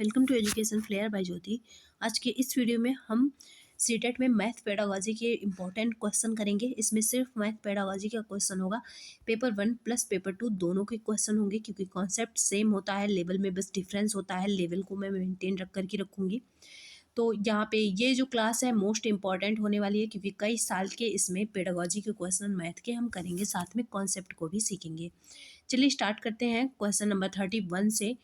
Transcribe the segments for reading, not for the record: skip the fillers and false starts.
Welcome to education flair by Jyoti. आज के इस वीडियो में हम सीटेट में मैथ पेडागोजी के इम्पोर्टेंट क्वेश्चन करेंगे। इसमें सिर्फ मैथ पेडागोजी का क्वेश्चन होगा। पेपर 1 प्लस पेपर 2 दोनों के क्वेश्चन होंगे क्योंकि कॉन्सेप्ट सेम होता है, लेवल में बस डिफरेंस होता है। लेवल को मैं मेंटेन रख रखूँगी। तो यहाँ पे ये जो क्लास है मोस्ट इम्पॉर्टेंट होने वाली है क्योंकि कई साल के इसमें पेडागोजी के क्वेश्चन मैथ के हम करेंगे, साथ में कॉन्सेप्ट को भी सीखेंगे। चलिए स्टार्ट करते हैं क्वेश्चन नंबर 31 से।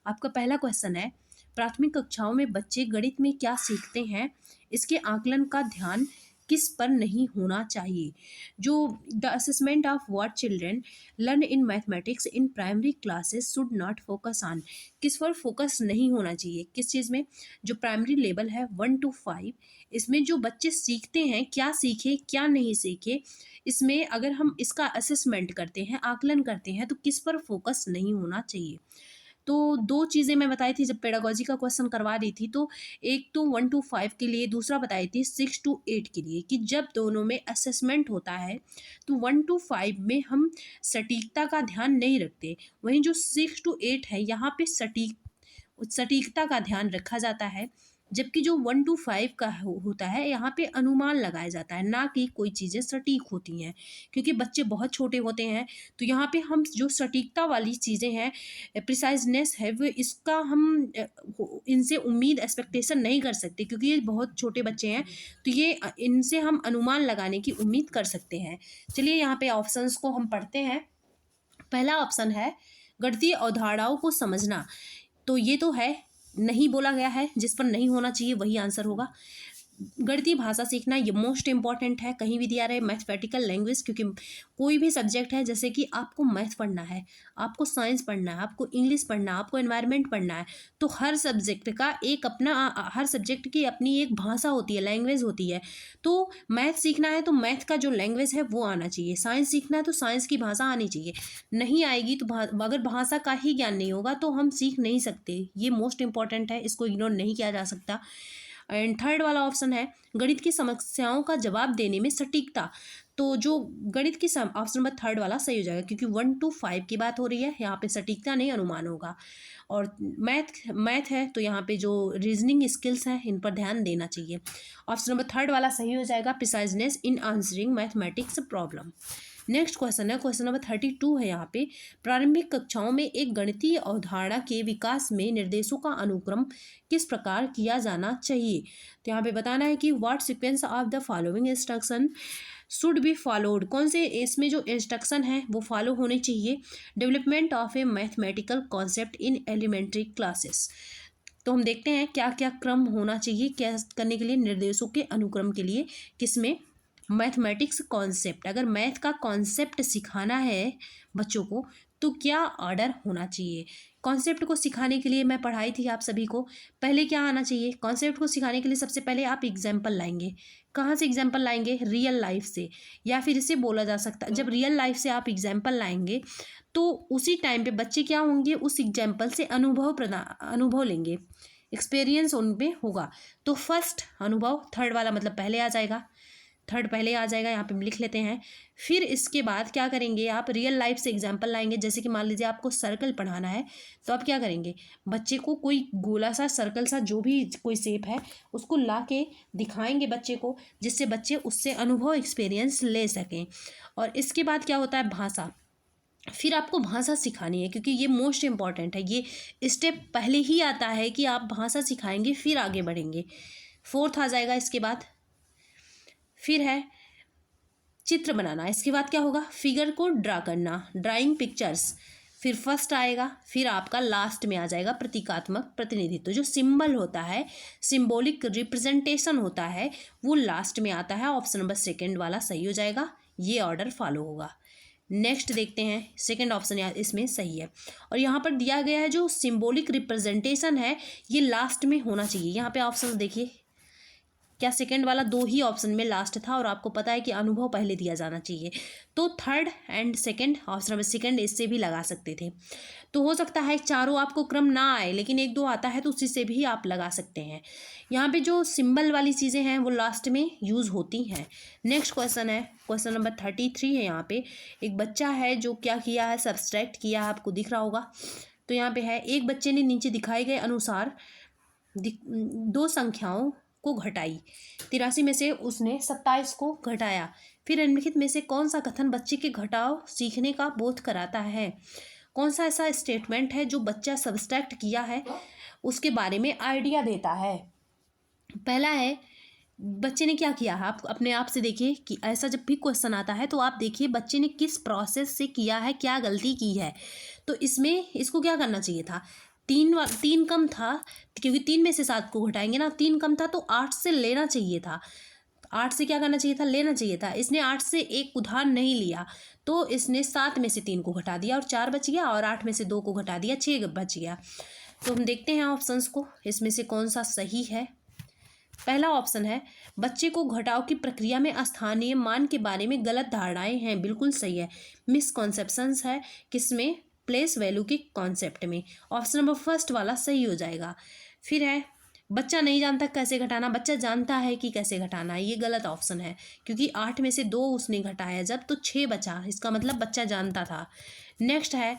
आपका पहला क्वेश्चन है, प्राथमिक कक्षाओं में बच्चे गणित में क्या सीखते हैं, इसके आकलन का ध्यान किस पर नहीं होना चाहिए। जो the assessment of what children learn in mathematics in primary classes should not focus on, किस पर फोकस नहीं होना चाहिए, किस चीज़ में। जो प्राइमरी लेवल है 1 to 5, इसमें जो बच्चे सीखते हैं क्या सीखे क्या नहीं सीखे, इसमें अगर हम इसका असेसमेंट करते हैं, आकलन करते हैं, तो किस पर फोकस नहीं होना चाहिए। तो दो चीज़ें मैं बताई थी जब पेडागोजी का क्वेश्चन करवा रही थी। तो एक तो 1 to 5 के लिए, दूसरा बताई थी 6 to 8 के लिए कि जब दोनों में असेसमेंट होता है तो 1 to 5 में हम सटीकता का ध्यान नहीं रखते, वहीं जो 6 to 8 है यहाँ पे सटीकता का ध्यान रखा जाता है। जबकि जो 1 to 5 का होता है यहाँ पे अनुमान लगाया जाता है, ना कि कोई चीज़ें सटीक होती हैं क्योंकि बच्चे बहुत छोटे होते हैं। तो यहाँ पे हम जो सटीकता वाली चीज़ें हैं, प्रिसाइजनेस है, वो इसका हम इनसे उम्मीद एक्सपेक्टेशन नहीं कर सकते क्योंकि ये बहुत छोटे बच्चे हैं। तो ये इनसे हम अनुमान लगाने की उम्मीद कर सकते हैं। चलिए यहाँ पे ऑप्शंस को हम पढ़ते हैं। पहला ऑप्शन है गणितीय अवधारणाओं को समझना, तो ये तो है, नहीं बोला गया है, जिस पर नहीं होना चाहिए वही आंसर होगा। गणितीय भाषा सीखना, ये मोस्ट इंपॉर्टेंट है, कहीं भी दिया रहे मैथमेटिकल लैंग्वेज, क्योंकि कोई भी सब्जेक्ट है, जैसे कि आपको मैथ पढ़ना है, आपको साइंस पढ़ना है, आपको इंग्लिश पढ़ना है, आपको एनवायरनमेंट पढ़ना है, तो हर सब्जेक्ट का एक अपना, हर सब्जेक्ट की अपनी एक भाषा होती है, लैंग्वेज होती है। तो मैथ सीखना है तो मैथ का जो लैंग्वेज है वो आना चाहिए, साइंस सीखना है तो साइंस की भाषा आनी चाहिए। नहीं आएगी तो अगर भाषा का ही ज्ञान नहीं होगा तो हम सीख नहीं सकते। ये मोस्ट इंपॉर्टेंट है, इसको इग्नोर नहीं किया जा सकता। एंड थर्ड वाला ऑप्शन है गणित की समस्याओं का जवाब देने में सटीकता, तो जो गणित की ऑप्शन नंबर थर्ड वाला सही हो जाएगा क्योंकि 1 to 5 की बात हो रही है, यहाँ पे सटीकता नहीं अनुमान होगा। और मैथ है तो यहाँ पे जो रीजनिंग स्किल्स हैं इन पर ध्यान देना चाहिए। ऑप्शन नंबर थर्ड वाला सही हो जाएगा, preciseness in answering mathematics problem. Next question है, क्वेश्चन नंबर 32 है यहाँ पे। प्रारंभिक कक्षाओं में एक गणितीय अवधारणा के विकास में निर्देशों का अनुक्रम किस प्रकार किया जाना चाहिए। तो यहाँ पे बताना है कि what sequence of the following instruction should be followed, कौन से इसमें जो इंस्ट्रक्शन है वो फॉलो होने चाहिए। Development of a mathematical concept in elementary classes, तो हम देखते हैं क्या क्या क्रम होना चाहिए क्या करने के लिए, निर्देशों के अनुक्रम के लिए, किसमें, मैथमेटिक्स कॉन्सेप्ट। अगर मैथ का कॉन्सेप्ट सिखाना है बच्चों को तो क्या ऑर्डर होना चाहिए। कॉन्सेप्ट को सिखाने के लिए मैं पढ़ाई थी आप सभी को, पहले क्या आना चाहिए, कॉन्सेप्ट को सिखाने के लिए सबसे पहले आप एग्जाम्पल लाएंगे। कहाँ से एग्जाम्पल लाएंगे, रियल लाइफ से, या फिर इसे बोला जा सकता है जब रियल लाइफ से आप एग्जाम्पल लाएंगे तो उसी टाइम पे बच्चे क्या होंगे, उस एग्जाम्पल से अनुभव लेंगे, एक्सपीरियंस उनमें होगा। तो फर्स्ट अनुभव, थर्ड वाला मतलब पहले आ जाएगा, थर्ड पहले आ जाएगा, यहाँ पे हम लिख लेते हैं। फिर इसके बाद क्या करेंगे, आप रियल लाइफ से एग्जांपल लाएंगे। जैसे कि मान लीजिए आपको सर्कल पढ़ाना है तो आप क्या करेंगे, बच्चे को कोई गोला सा, सर्कल सा, जो भी कोई शेप है उसको ला के दिखाएंगे बच्चे को, जिससे बच्चे उससे अनुभव, एक्सपीरियंस ले सकें। और इसके बाद क्या होता है, भाषा। फिर आपको भाषा सिखानी है क्योंकि ये मोस्ट इम्पॉर्टेंट है, ये स्टेप पहले ही आता है कि आप भाषा सिखाएंगे फिर आगे बढ़ेंगे। फोर्थ आ जाएगा इसके बाद। फिर है चित्र बनाना, इसके बाद क्या होगा, फिगर को ड्रा करना, ड्राइंग पिक्चर्स। फिर फर्स्ट आएगा, फिर आपका लास्ट में आ जाएगा प्रतीकात्मक प्रतिनिधित्व, जो सिंबल होता है, सिंबॉलिक रिप्रेजेंटेशन होता है, वो लास्ट में आता है। ऑप्शन नंबर सेकंड वाला सही हो जाएगा, ये ऑर्डर फॉलो होगा। नेक्स्ट देखते हैं, सेकंड ऑप्शन इसमें सही है। और यहाँ पर दिया गया है जो सिंबॉलिक रिप्रेजेंटेशन है ये लास्ट में होना चाहिए। यहाँ पे ऑप्शन देखिए, क्या सेकंड वाला दो ही ऑप्शन में लास्ट था और आपको पता है कि अनुभव पहले दिया जाना चाहिए, तो third and second, option number second इससे भी लगा सकते थे। तो हो सकता है चारों आपको क्रम ना आए लेकिन एक दो आता है तो उसी से भी आप लगा सकते हैं। यहाँ पे जो सिंबल वाली चीज़ें हैं वो लास्ट में यूज़ होती हैं। नेक्स्ट क्वेश्चन है, क्वेश्चन नंबर 33 है। यहाँ पे एक बच्चा है जो क्या किया है, सब्सट्रैक्ट किया है, आपको दिख रहा होगा। तो यहाँ पे है, एक बच्चे ने नीचे दिखाए गए अनुसार दो संख्याओं को घटाई। 83 में से उसने 27 को घटाया। फिर निम्नलिखित में से कौन सा कथन बच्चे के घटाव सीखने का बोध कराता है? कौन सा ऐसा स्टेटमेंट है जो बच्चा सब्सट्रैक्ट किया है उसके बारे में आइडिया देता है? पहला है, बच्चे ने क्या किया है, आप अपने आप से देखिए कि ऐसा जब भी क्वेश्चन आता है तो आप देखिए बच्चे ने किस प्रोसेस से किया है, क्या गलती की है। तो इसमें इसको क्या करना चाहिए था, तीन कम था, क्योंकि 3 में से 7 को घटाएंगे ना, 3 कम था तो 8 से लेना चाहिए था। 8 से क्या करना चाहिए था, लेना चाहिए था। इसने 8 से एक उधार नहीं लिया, तो इसने 7 में से 3 को घटा दिया और 4 बच गया, और 8 में से 2 को घटा दिया, 6 बच गया। तो हम देखते हैं ऑप्शंस को, इसमें से कौन सा सही है। पहला ऑप्शन है, बच्चे को घटाव की प्रक्रिया में स्थानीय मान के बारे में गलत धारणाएं हैं, बिल्कुल सही है। मिसकॉन्सेप्शंस है किसमें, प्लेस वैल्यू के कॉन्सेप्ट में। ऑप्शन नंबर फर्स्ट वाला सही हो जाएगा। फिर है, बच्चा नहीं जानता कैसे घटाना, बच्चा जानता है कि कैसे घटाना है, ये गलत ऑप्शन है, क्योंकि 8 में से 2 उसने घटाया जब, तो 6 बचा, इसका मतलब बच्चा जानता था। नेक्स्ट है,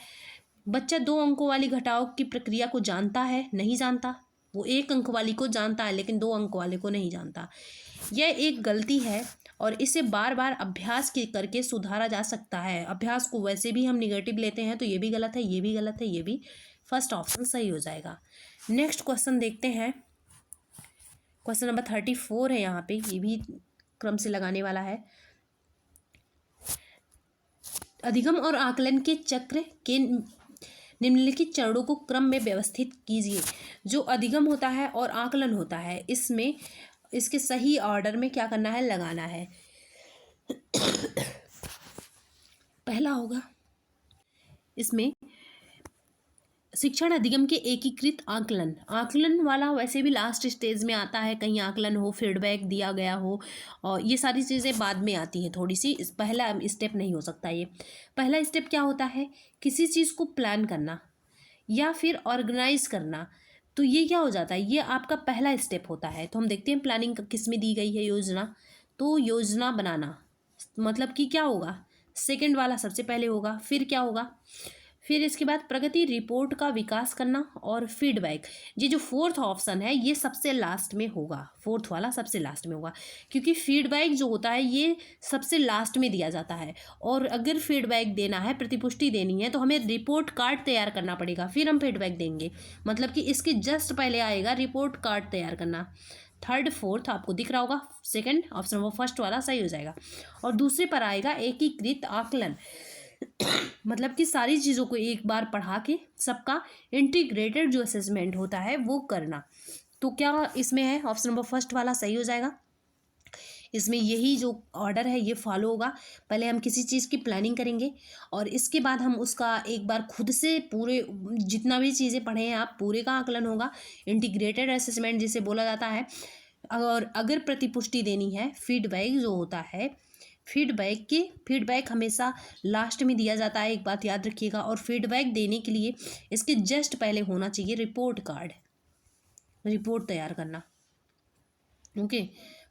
बच्चा 2 अंकों वाली घटाव की प्रक्रिया को जानता है, नहीं जानता। वो 1 अंक वाली को जानता है लेकिन 2 अंक वाले को नहीं जानता। यह एक गलती है और इसे बार बार अभ्यास करके सुधारा जा सकता है। अभ्यास को वैसे भी हम निगेटिव लेते हैं, तो ये भी गलत है, ये भी गलत है, ये भी। फर्स्ट ऑप्शन सही हो जाएगा। नेक्स्ट क्वेश्चन देखते हैं, क्वेश्चन नंबर 34 है यहाँ पे, ये भी क्रम से लगाने वाला है। अधिगम और आकलन के चक्र के निम्नलिखित चरणों को क्रम में व्यवस्थित कीजिए। जो अधिगम होता है और आकलन होता है, इसमें इसके सही ऑर्डर में क्या करना है, लगाना है। पहला होगा इसमें शिक्षण अधिगम के एकीकृत आकलन। आकलन वाला वैसे भी लास्ट स्टेज में आता है, कहीं आकलन हो, फीडबैक दिया गया हो, और ये सारी चीज़ें बाद में आती हैं थोड़ी सी, पहला स्टेप नहीं हो सकता ये। पहला स्टेप क्या होता है, किसी चीज़ को प्लान करना या फिर ऑर्गेनाइज करना। तो ये क्या हो जाता है, ये आपका पहला स्टेप होता है। तो हम देखते हैं प्लानिंग किस में दी गई है, योजना। तो योजना बनाना मतलब कि क्या होगा, सेकंड वाला सबसे पहले होगा। फिर क्या होगा, फिर इसके बाद प्रगति रिपोर्ट का विकास करना और फीडबैक। ये जो फोर्थ ऑप्शन है ये सबसे लास्ट में होगा, फोर्थ वाला सबसे लास्ट में होगा, क्योंकि फीडबैक जो होता है ये सबसे लास्ट में दिया जाता है। और अगर फीडबैक देना है, प्रतिपुष्टि देनी है, तो हमें रिपोर्ट कार्ड तैयार करना पड़ेगा, फिर हम फीडबैक देंगे। मतलब कि इसके जस्ट पहले आएगा रिपोर्ट कार्ड तैयार करना। थर्ड फोर्थ आपको दिख रहा होगा, सेकंड ऑप्शन वो फर्स्ट वाला सही हो जाएगा। और दूसरे पर आएगा एकीकृत आकलन। मतलब कि सारी चीज़ों को एक बार पढ़ा के सबका इंटीग्रेटेड जो असेसमेंट होता है वो करना। तो क्या इसमें है, ऑप्शन नंबर फर्स्ट वाला सही हो जाएगा। इसमें यही जो ऑर्डर है ये फॉलो होगा। पहले हम किसी चीज़ की प्लानिंग करेंगे और इसके बाद हम उसका एक बार खुद से पूरे जितना भी चीज़ें पढ़े हैं आप पूरे का आकलन होगा, इंटीग्रेटेड असेसमेंट जिसे बोला जाता है। और अगर प्रतिपुष्टि देनी है, फीडबैक जो होता है, फीडबैक हमेशा लास्ट में दिया जाता है, एक बात याद रखिएगा। और फीडबैक देने के लिए इसके जस्ट पहले होना चाहिए रिपोर्ट कार्ड, रिपोर्ट तैयार करना। ओके,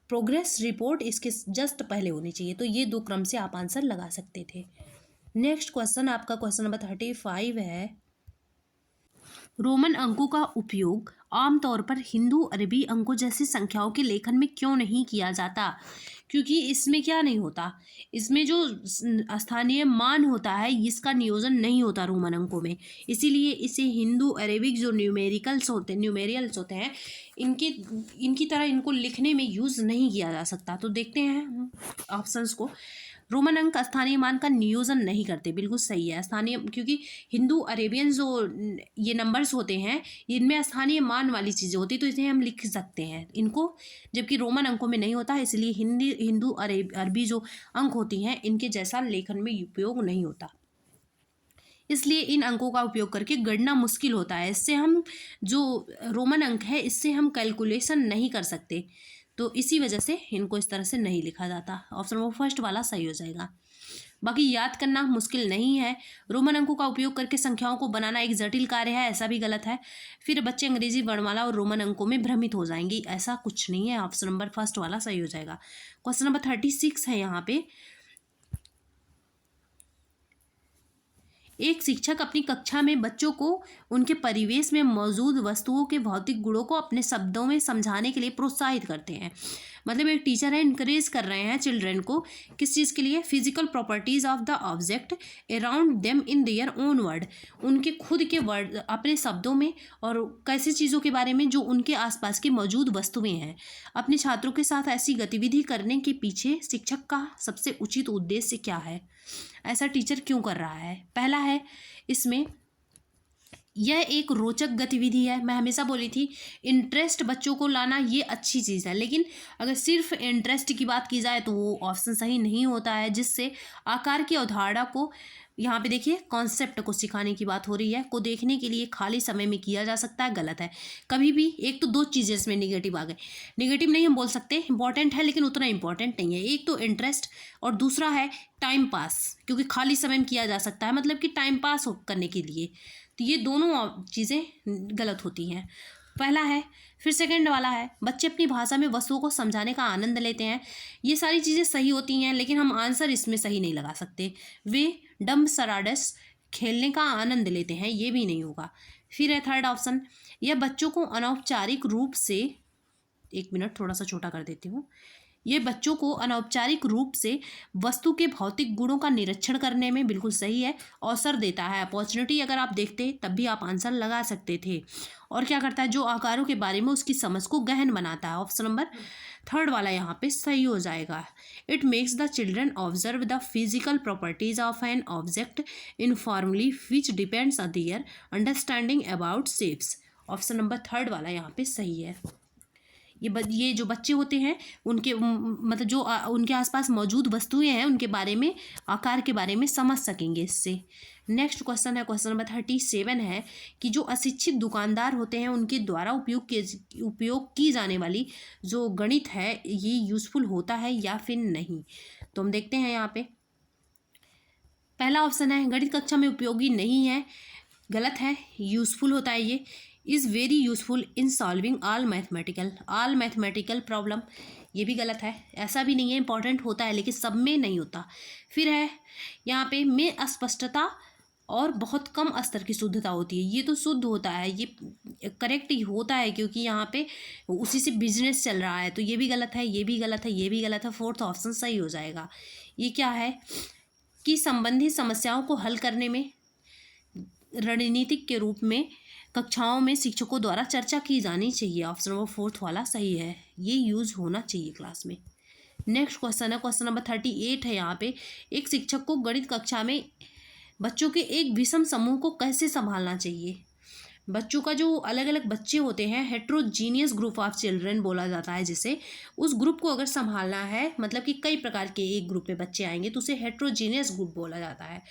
प्रोग्रेस रिपोर्ट इसके जस्ट पहले होनी चाहिए। तो ये 2 क्रम से आप आंसर लगा सकते थे। नेक्स्ट क्वेश्चन आपका क्वेश्चन नंबर 35 है, रोमन अंकों का उपयोग आमतौर पर हिंदू अरबी अंकों जैसी संख्याओं के लेखन में क्यों नहीं किया जाता? क्योंकि इसमें क्या नहीं होता, इसमें जो स्थानीय मान होता है इसका नियोजन नहीं होता रोमन अंकों में, इसीलिए इसे हिंदू अरेबिक जो न्यूमेरियल्स होते हैं इनकी तरह इनको लिखने में यूज़ नहीं किया जा सकता। तो देखते हैं ऑप्शंस को। रोमन अंक स्थानीय मान का नियोजन नहीं करते, बिल्कुल सही है। स्थानीय, क्योंकि हिंदू अरेबियन जो ये नंबर्स होते हैं इनमें स्थानीय मान वाली चीज़ें होती, तो इसे हम लिख सकते हैं इनको, जबकि रोमन अंकों में नहीं होता। इसलिए हिंदू अरबी जो अंक होती हैं इनके जैसा लेखन में उपयोग नहीं होता, इसलिए इन अंकों का उपयोग करके गणना मुश्किल होता है। इससे हम जो रोमन अंक है इससे हम कैलकुलेशन नहीं कर सकते, तो इसी वजह से इनको इस तरह से नहीं लिखा जाता। ऑप्शन नंबर फर्स्ट वाला सही हो जाएगा। बाकी याद करना मुश्किल नहीं है। रोमन अंकों का उपयोग करके संख्याओं को बनाना एक जटिल कार्य है, ऐसा भी गलत है। फिर बच्चे अंग्रेजी वर्णमाला और रोमन अंकों में भ्रमित हो जाएंगे, ऐसा कुछ नहीं है। ऑप्शन नंबर फर्स्ट वाला सही हो जाएगा। क्वेश्चन नंबर 36 है यहाँ पे, एक शिक्षक अपनी कक्षा में बच्चों को उनके परिवेश में मौजूद वस्तुओं के भौतिक गुणों को अपने शब्दों में समझाने के लिए प्रोत्साहित करते हैं। मतलब एक टीचर है, इनकरेज कर रहे हैं चिल्ड्रन को किस चीज़ के लिए? Physical properties of the object around them in their own word, उनके खुद के वर्ड अपने शब्दों में, और कैसी चीज़ों के बारे में जो उनके आसपास की मौजूद वस्तुएं हैं। अपने छात्रों के साथ ऐसी गतिविधि करने के पीछे शिक्षक का सबसे उचित उद्देश्य क्या है? ऐसा टीचर क्यों कर रहा है? पहला है इसमें यह एक रोचक गतिविधि है। मैं हमेशा बोली थी इंटरेस्ट बच्चों को लाना ये अच्छी चीज़ है, लेकिन अगर सिर्फ इंटरेस्ट की बात की जाए तो वो ऑप्शन सही नहीं होता है, जिससे आकार की अवधारणा को, यहाँ पे देखिए कॉन्सेप्ट को सिखाने की बात हो रही है, को देखने के लिए खाली समय में किया जा सकता है, गलत है। कभी भी एक तो दो चीज़ें इसमें निगेटिव आ गए, निगेटिव नहीं हम बोल सकते, इंपॉर्टेंट है लेकिन उतना इंपॉर्टेंट नहीं है। एक तो इंटरेस्ट और दूसरा है टाइम पास, क्योंकि खाली समय में किया जा सकता है, मतलब कि टाइम पास करने के लिए। तो ये दोनों चीज़ें गलत होती हैं। पहला है, फिर सेकंड वाला है बच्चे अपनी भाषा में वस्तुओं को समझाने का आनंद लेते हैं। ये सारी चीज़ें सही होती हैं, लेकिन हम आंसर इसमें सही नहीं लगा सकते। वे डम्ब सराडस खेलने का आनंद लेते हैं, ये भी नहीं होगा। फिर है थर्ड ऑप्शन, यह बच्चों को अनौपचारिक रूप से, एक मिनट थोड़ा सा छोटा कर देती हूँ, ये बच्चों को अनौपचारिक रूप से वस्तु के भौतिक गुणों का निरीक्षण करने में, बिल्कुल सही है, अवसर देता है। अपॉर्चुनिटी अगर आप देखते तब भी आप आंसर लगा सकते थे। और क्या करता है? जो आकारों के बारे में उसकी समझ को गहन बनाता है। ऑप्शन नंबर थर्ड वाला यहाँ पे सही हो जाएगा। It makes the children observe the physical properties of an object informally which depends on their understanding about shapes. Option number third वाला यहाँ पे सही है। ये जो बच्चे होते हैं उनके मतलब जो उनके आसपास मौजूद वस्तुएं हैं उनके बारे में, आकार के बारे में समझ सकेंगे इससे। नेक्स्ट क्वेश्चन है, क्वेश्चन नंबर 37 है कि जो अशिक्षित दुकानदार होते हैं उनके द्वारा उपयोग की जाने वाली जो गणित है ये यूज़फुल होता है या फिर नहीं? तो हम देखते हैं यहाँ पे पहला ऑप्शन है गणित कक्षा में उपयोगी नहीं है, गलत है, यूज़फुल होता है। ये is very useful in solving all mathematical problem, ये भी गलत है। ऐसा भी नहीं है, इंपॉर्टेंट होता है लेकिन सब में नहीं होता। फिर है यहाँ पे में अस्पष्टता और बहुत कम स्तर की शुद्धता होती है, ये तो शुद्ध होता है, ये करेक्ट ही होता है क्योंकि यहाँ पे उसी से बिजनेस चल रहा है। तो ये भी गलत है, ये भी गलत है, ये भी गलत है। फोर्थ ऑप्शन सही हो जाएगा। ये क्या है कि संबंधित समस्याओं को हल करने में रणनीतिक के रूप में कक्षाओं में शिक्षकों द्वारा चर्चा की जानी चाहिए। ऑप्शन नंबर फोर्थ वाला सही है, ये यूज़ होना चाहिए क्लास में। नेक्स्ट क्वेश्चन है, क्वेश्चन नंबर 38 है। यहाँ पे एक शिक्षक को गणित कक्षा में बच्चों के एक विषम समूह को कैसे संभालना चाहिए? बच्चों का जो अलग अलग बच्चे होते हैं, हेट्रोजीनियस ग्रुप ऑफ चिल्ड्रन बोला जाता है जिसे, उस ग्रुप को अगर संभालना है, मतलब कि कई प्रकार के एक ग्रुप में बच्चे आएंगे तो उसे हेट्रोजीनियस ग्रुप बोला जाता है।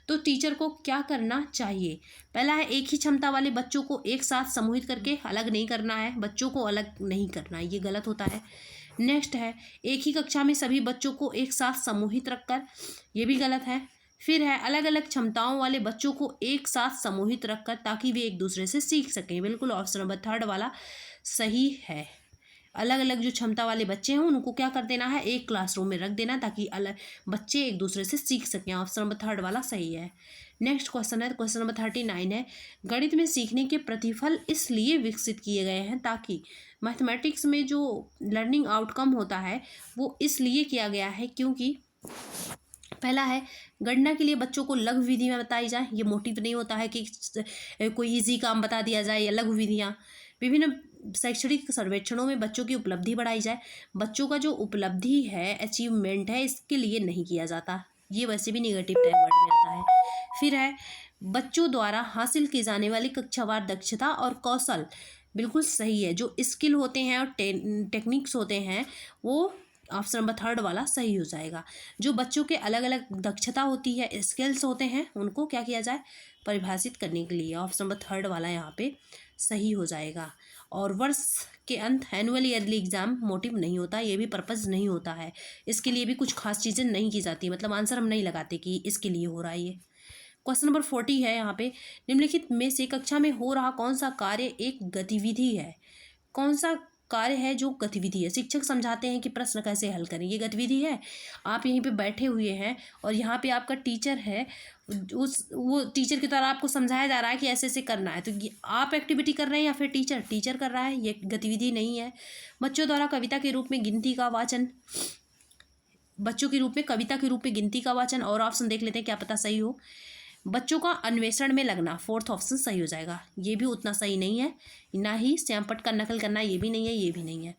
तो टीचर को क्या करना चाहिए? पहला है एक ही क्षमता वाले बच्चों को एक साथ समूहित करके अलग नहीं करना है, बच्चों को अलग नहीं करना है, ये गलत होता है। नेक्स्ट है एक ही कक्षा में सभी बच्चों को एक साथ समूहित रखकर, ये भी गलत है। फिर है अलग अलग क्षमताओं वाले बच्चों को एक साथ समूहित रखकर ताकि वे एक दूसरे से सीख सकें, बिल्कुल ऑप्शन नंबर थर्ड वाला सही है। अलग अलग जो क्षमता वाले बच्चे हैं उनको क्या कर देना है, एक क्लासरूम में रख देना ताकि अलग बच्चे एक दूसरे से सीख सकें। ऑप्शन नंबर थर्ड वाला सही है। नेक्स्ट क्वेश्चन है, क्वेश्चन नंबर 39 है गणित में सीखने के प्रतिफल इसलिए विकसित किए गए हैं ताकि मैथमेटिक्स में जो लर्निंग आउटकम होता है वो इसलिए किया गया है क्योंकि पहला है गणना के लिए बच्चों को लघु विधि में बताई जाए, ये मोटिव नहीं होता है कि कोई इजी काम बता दिया जाए या लघु विधियाँ। विभिन्न शैक्षणिक सर्वेक्षणों में बच्चों की उपलब्धि बढ़ाई जाए, बच्चों का जो उपलब्धि है, अचीवमेंट है, इसके लिए नहीं किया जाता, ये वैसे भी निगेटिव टैग वर्ड में आता है। फिर है बच्चों द्वारा हासिल की जाने वाली कक्षावार दक्षता और कौशल, बिल्कुल सही है। जो स्किल होते हैं और टेक्निक्स होते हैं वो ऑप्शन नंबर थर्ड वाला सही हो जाएगा। जो बच्चों के अलग अलग दक्षता होती है, स्किल्स होते हैं, उनको क्या किया जाए, परिभाषित करने के लिए ऑप्शन नंबर थर्ड वाला यहाँ पे सही हो जाएगा। और वर्ष के अंत एनुअल ईयरली एग्जाम मोटिव नहीं होता, ये भी पर्पज़ नहीं होता है, इसके लिए भी कुछ खास चीज़ें नहीं की जाती, मतलब आंसर हम नहीं लगाते कि इसके लिए हो रहा है ये। क्वेश्चन नंबर 40 है यहाँ पे निम्नलिखित में से कक्षा में हो रहा कौन सा कार्य एक गतिविधि है? कौन सा कार्य है, जो गतिविधि है। शिक्षक समझाते हैं कि प्रश्न कैसे हल करें, ये गतिविधि है। आप यहीं पे बैठे हुए हैं और यहाँ पे आपका टीचर है, वो टीचर की तरह आपको समझाया जा रहा है कि ऐसे ऐसे करना है, तो ये आप एक्टिविटी कर रहे हैं या फिर टीचर कर रहा है, ये गतिविधि नहीं है। बच्चों द्वारा कविता के रूप में गिनती का वाचन, बच्चों के रूप में कविता के रूप में गिनती का वाचन। और ऑप्शन देख लेते हैं, क्या पता सही हो। बच्चों का अन्वेषण में लगना, फोर्थ ऑप्शन सही हो जाएगा। ये भी उतना सही नहीं है, ना ही श्यामपट्ट का नकल करना, ये भी नहीं है, ये भी नहीं है।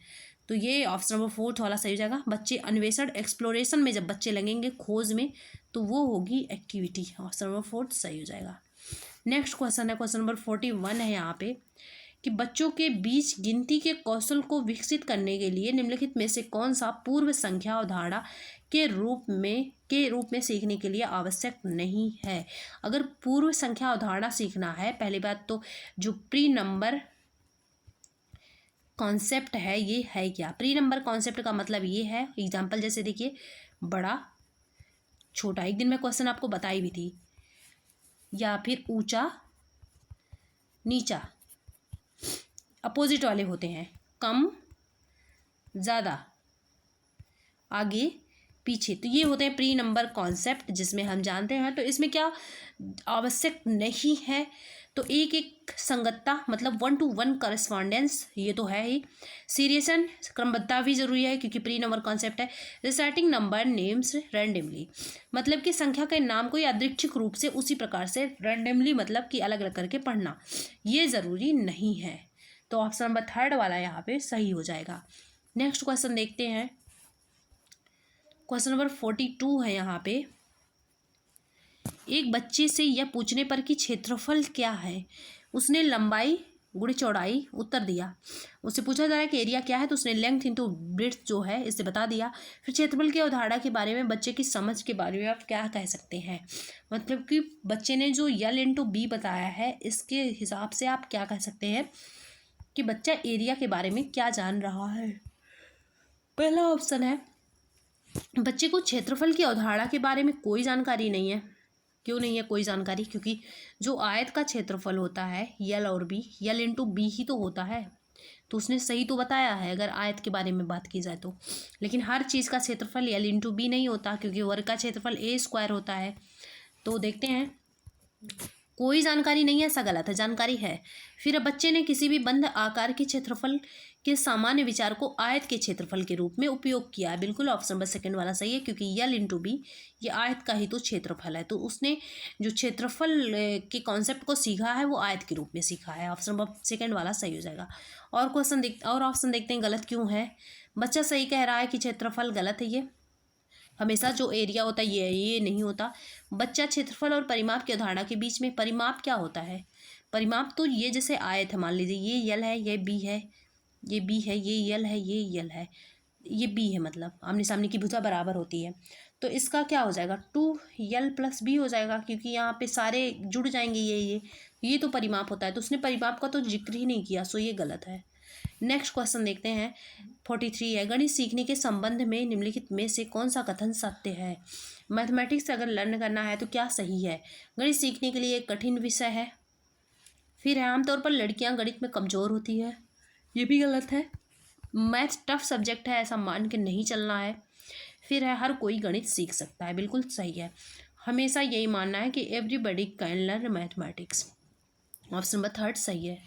तो ये ऑप्शन नंबर फोर्थ वाला सही हो जाएगा। बच्चे अन्वेषण, एक्सप्लोरेशन में जब बच्चे लगेंगे, खोज में, तो वो होगी एक्टिविटी। ऑप्शन नंबर फोर्थ सही हो जाएगा। नेक्स्ट क्वेश्चन है, क्वेश्चन नंबर 41 है यहाँ पे कि बच्चों के बीच गिनती के कौशल को विकसित करने के लिए निम्नलिखित में से कौन सा पूर्व संख्या अवधारणा के रूप में सीखने के लिए आवश्यक नहीं है। अगर पूर्व संख्या अवधारणा सीखना है, पहली बात तो जो प्री नंबर कॉन्सेप्ट है, ये है क्या। प्री नंबर कॉन्सेप्ट का मतलब ये है, एग्जाम्पल जैसे देखिए, बड़ा छोटा, एक दिन में क्वेश्चन आपको बताई भी थी, या फिर ऊंचा नीचा, अपोजिट वाले होते हैं, कम ज़्यादा, आगे पीछे, तो ये होते हैं प्री नंबर कॉन्सेप्ट, जिसमें हम जानते हैं। तो इसमें क्या आवश्यक नहीं है, तो एक एक संगतता, मतलब 1 to 1 करस्पॉन्डेंस, ये तो है ही। सीरियसन, क्रमबद्धता भी जरूरी है क्योंकि प्री नंबर कॉन्सेप्ट है। रिसाइटिंग नंबर नेम्स रैंडमली, मतलब कि संख्या के नाम को यादृच्छिक रूप से उसी प्रकार से रैंडमली, मतलब कि अलग अलग करके पढ़ना, ये ज़रूरी नहीं है। तो ऑप्शन नंबर थर्ड वाला यहाँ पे सही हो जाएगा। नेक्स्ट क्वेश्चन देखते हैं, क्वेश्चन नंबर 42 है यहाँ पे। एक बच्चे से यह पूछने पर कि क्षेत्रफल क्या है, उसने लंबाई गुणे चौड़ाई उत्तर दिया। उससे पूछा जा रहा है कि एरिया क्या है, तो उसने लेंथ इंटू ब्रेड्थ जो है इसे बता दिया। फिर क्षेत्रफल की अवधारणा के बारे में बच्चे की समझ के बारे में आप क्या कह सकते हैं, मतलब कि बच्चे ने जो यल इंटू बी बताया है, इसके हिसाब से आप क्या कह सकते हैं कि बच्चा एरिया के बारे में क्या जान रहा है। पहला ऑप्शन है, बच्चे को क्षेत्रफल की अवधारणा के बारे में कोई जानकारी नहीं है। क्यों नहीं है कोई जानकारी, क्योंकि जो आयत का क्षेत्रफल होता है यल और बी, यल इंटू बी ही तो होता है, तो उसने सही तो बताया है अगर आयत के बारे में बात की जाए तो। लेकिन हर चीज़ का क्षेत्रफल यल इंटू बी नहीं होता, क्योंकि वर्ग का क्षेत्रफल ए स्क्वायर होता है। तो देखते हैं, कोई जानकारी नहीं है, ऐसा गलत है, जानकारी है। फिर बच्चे ने किसी भी बंद आकार के क्षेत्रफल के सामान्य विचार को आयत के क्षेत्रफल के रूप में उपयोग किया है। बिल्कुल ऑप्शन नंबर सेकंड वाला सही है, क्योंकि यल इंटू बी ये आयत का ही तो क्षेत्रफल है, तो उसने जो क्षेत्रफल के कॉन्सेप्ट को सीखा है वो आयत के रूप में सीखा है। ऑप्शन नंबर सेकंड वाला सही हो जाएगा। और ऑप्शन देखते हैं गलत क्यों है। बच्चा सही कह रहा है कि क्षेत्रफल, गलत है ये। हमेशा जो एरिया होता है ये नहीं होता। बच्चा क्षेत्रफल और परिमाप की अवधारणा के बीच में, परिमाप क्या होता है, परिमाप तो ये जैसे आयत है, मान लीजिए ये यल है, ये बी है, ये बी है, ये यल है, ये यल है, ये बी है, मतलब आमने सामने की भुजा बराबर होती है। तो इसका क्या हो जाएगा, 2l + b हो जाएगा, क्योंकि यहाँ पे सारे जुड़ जाएंगे, ये तो परिमाप होता है, तो उसने परिमाप का तो जिक्र ही नहीं किया, सो ये गलत है। नेक्स्ट क्वेश्चन देखते हैं, 43 है, गणित सीखने के संबंध में निम्नलिखित में से कौन सा कथन सत्य है। मैथमेटिक्स अगर लर्न करना है तो क्या सही है, गणित सीखने के लिए एक कठिन विषय है। फिर है, आमतौर पर लड़कियां गणित में कमज़ोर होती है, ये भी गलत है। मैथ टफ सब्जेक्ट है, ऐसा मान के नहीं चलना है। फिर है, हर कोई गणित सीख सकता है, बिल्कुल सही है। हमेशा यही मानना है कि everybody can learn mathematics. Option number third सही है।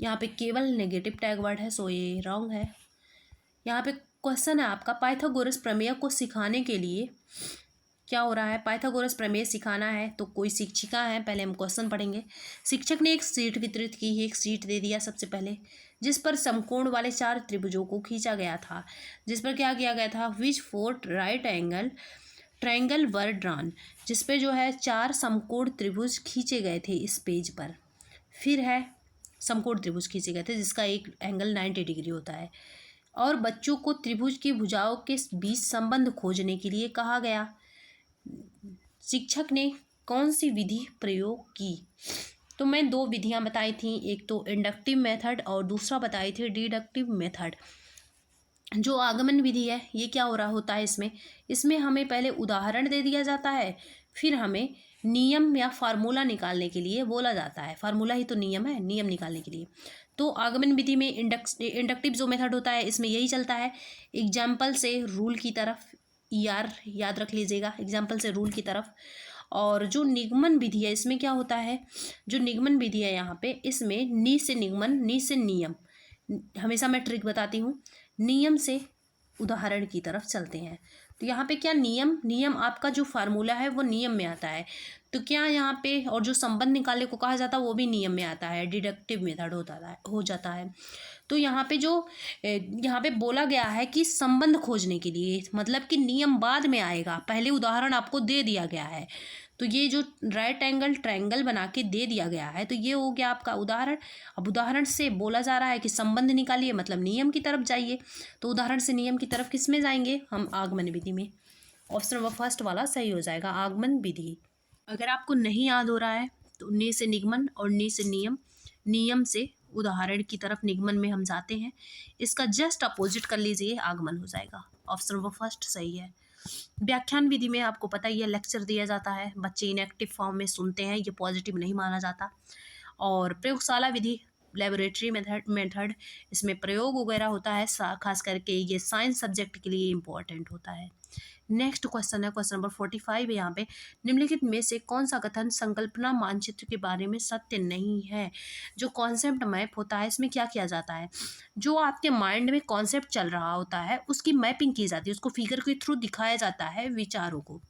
यहाँ पे केवल नेगेटिव टैग वर्ड है, सो ये रॉन्ग है। यहाँ पे क्वेश्चन है आपका, पाइथागोरस प्रमेय को सिखाने के लिए क्या हो रहा है, पाइथागोरस प्रमेय सिखाना है, तो कोई शिक्षिका है, पहले हम क्वेश्चन पढ़ेंगे। शिक्षक ने एक शीट वितरित की, एक शीट दे दिया सबसे पहले, जिस पर समकोण वाले 4 त्रिभुजों को खींचा गया था। जिस पर क्या किया गया था, विच 4 राइट एंगल ट्रायंगल वर ड्रॉन, जिस पे जो है 4 समकोण त्रिभुज खींचे गए थे इस पेज पर। फिर है, समकोण त्रिभुज खींचे गए थे जिसका एक एंगल 90 डिग्री होता है। और बच्चों को त्रिभुज की भुजाओं के बीच संबंध खोजने के लिए कहा गया। शिक्षक ने कौन सी विधि प्रयोग की, तो मैं 2 विधियां बताई थी, एक तो इंडक्टिव मेथड और दूसरा बताई थी डिडक्टिव मेथड। जो आगमन विधि है, ये क्या हो रहा होता है, इसमें हमें पहले उदाहरण दे दिया जाता है, फिर हमें नियम या फार्मूला निकालने के लिए बोला जाता है। फार्मूला ही तो नियम है, नियम निकालने के लिए। तो आगमन विधि में इंडक्टिव जो मेथड होता है इसमें यही चलता है, एग्जाम्पल से रूल की तरफ, ER याद रख लीजिएगा, एग्जाम्पल से रूल की तरफ। और जो निगमन विधि है इसमें क्या होता है, जो निगमन विधि है यहाँ पे, इसमें नी से निगमन, नी से नियम, हमेशा मैं ट्रिक बताती हूँ, नियम से उदाहरण की तरफ चलते हैं। तो यहाँ पे क्या नियम आपका जो फार्मूला है वो नियम में आता है, तो क्या यहाँ पे, और जो संबंध निकालने को कहा जाता है वो भी नियम में आता है, डिडक्टिव मेथड हो जाता है। तो यहाँ पे जो यहाँ पे बोला गया है कि संबंध खोजने के लिए, मतलब कि नियम बाद में आएगा, पहले उदाहरण आपको दे दिया गया है। तो ये जो राइट एंगल ट्रायंगल बना के दे दिया गया है, तो ये हो गया आपका उदाहरण। अब उदाहरण से बोला जा रहा है कि संबंध निकालिए, मतलब नियम की तरफ जाइए। तो उदाहरण से नियम की तरफ किस में जाएंगे हम, आगमन विधि में। ऑप्शन नंबर फर्स्ट वाला सही हो जाएगा, आगमन विधि। अगर आपको नहीं याद हो रहा है तो नी से निगमन और नी से नियम, नियम से उदाहरण की तरफ निगमन में हम जाते हैं, इसका जस्ट अपोजिट कर लीजिए, आगमन हो जाएगा। ऑप्शन नंबर फर्स्ट सही है। व्याख्यान विधि में आपको पता ही है, लेक्चर दिया जाता है, बच्चे इनएक्टिव फॉर्म में सुनते हैं, ये पॉजिटिव नहीं माना जाता। और प्रयोगशाला विधि, लेबोरेटरी मेथड, इसमें प्रयोग वगैरह होता है, खास करके ये साइंस सब्जेक्ट के लिए इम्पोर्टेंट होता है। नेक्स्ट क्वेश्चन है, क्वेश्चन नंबर 45 है यहाँ पे, निम्नलिखित में से कौन सा कथन संकल्पना मानचित्र के बारे में सत्य नहीं है। जो कॉन्सेप्ट मैप होता है इसमें क्या किया जाता है, जो आपके माइंड में कॉन्सेप्ट चल रहा होता है उसकी मैपिंग की जाती है, उसको फिगर के थ्रू दिखाया जाता है विचारों को।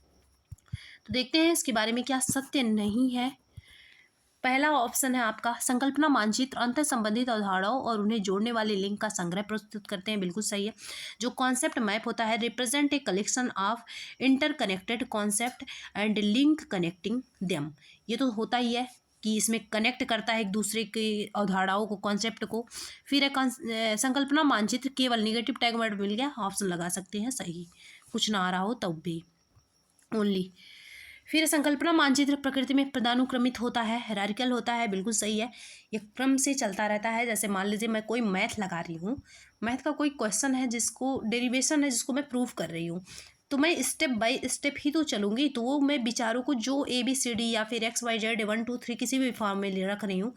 तो देखते हैं इसके बारे में क्या सत्य नहीं है। पहला ऑप्शन है आपका, संकल्पना मानचित्र अंतर संबंधित अवधारणाओं और उन्हें जोड़ने वाले लिंक का संग्रह प्रस्तुत करते हैं, बिल्कुल सही है। जो कॉन्सेप्ट मैप होता है, represent a collection of interconnected concept and link connecting them, ये तो होता ही है कि इसमें कनेक्ट करता है एक दूसरे की अवधारणाओं को, कॉन्सेप्ट को। फिर है संकल्पना मानचित्र, केवल निगेटिव टैग वर्ड मिल गया, ऑप्शन लगा सकते हैं सही, कुछ ना आ रहा हो तब भी ओनली। फिर संकल्पना मानचित्र प्रकृति में पदानुक्रमित होता है, हायरार्किकल होता है, बिल्कुल सही है। ये क्रम से चलता रहता है। जैसे मान लीजिए मैं कोई मैथ लगा रही हूँ, मैथ का कोई क्वेश्चन है जिसको डेरिवेशन है, जिसको मैं प्रूव कर रही हूँ, तो मैं स्टेप बाय स्टेप ही तो चलूँगी। तो वो मैं विचारों को जो ABCD या फिर XYZ 1 2 3 किसी भी फॉर्म में ले रख रही हूँ,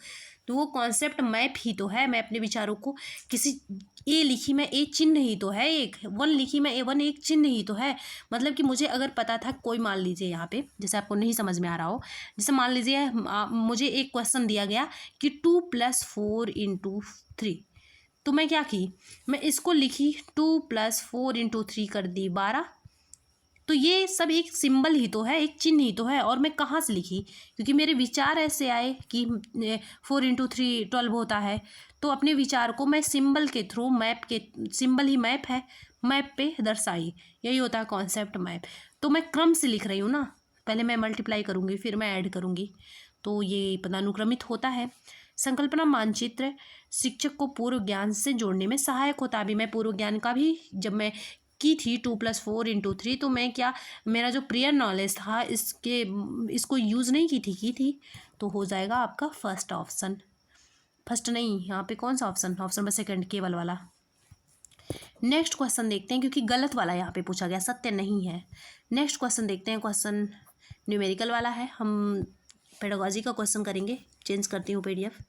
तो वो कॉन्सेप्ट मैप ही तो है। मैं अपने विचारों को किसी ए लिखी मैं ए चिन्ह ही तो है, एक 1 लिखी मैं A1 एक चिन्ह ही तो है। मतलब कि मुझे अगर पता था, कोई मान लीजिए यहाँ पे जैसे आपको नहीं समझ में आ रहा हो, जैसे मान लीजिए मुझे एक क्वेश्चन दिया गया कि 2 + 4 × 3, तो मैं क्या की, मैं इसको लिखी 2 + 4 × 3 कर दी 12। तो ये सब एक सिंबल ही तो है, एक चिन्ह ही तो है। और मैं कहाँ से लिखी, क्योंकि मेरे विचार ऐसे आए कि 4 × 3 12 होता है। तो अपने विचार को मैं सिंबल के थ्रू, मैप के, सिंबल ही मैप है, मैप पे दर्शाई, यही होता है कॉन्सेप्ट मैप। तो मैं क्रम से लिख रही हूँ ना, पहले मैं मल्टीप्लाई करूँगी फिर मैं ऐड करूँगी, तो ये पदानुक्रमित होता है। संकल्पना मानचित्र शिक्षक को पूर्व ज्ञान से जोड़ने में सहायक होता है। अभी मैं पूर्व ज्ञान का भी जब मैं की थी 2 + 4 × 3, तो मैं क्या, मेरा जो प्रियर नॉलेज था इसको यूज़ नहीं की थी। तो हो जाएगा आपका फर्स्ट ऑप्शन, फर्स्ट नहीं, यहाँ पे कौन सा ऑप्शन, ऑप्शन नंबर सेकंड, केवल वाला। नेक्स्ट क्वेश्चन देखते हैं, क्योंकि गलत वाला यहाँ पे पूछा गया, सत्य नहीं है। नेक्स्ट क्वेश्चन देखते हैं, क्वेश्चन न्यूमेरिकल वाला है, हम पेडागोजी का क्वेश्चन करेंगे। चेंज करती हूँ PDF।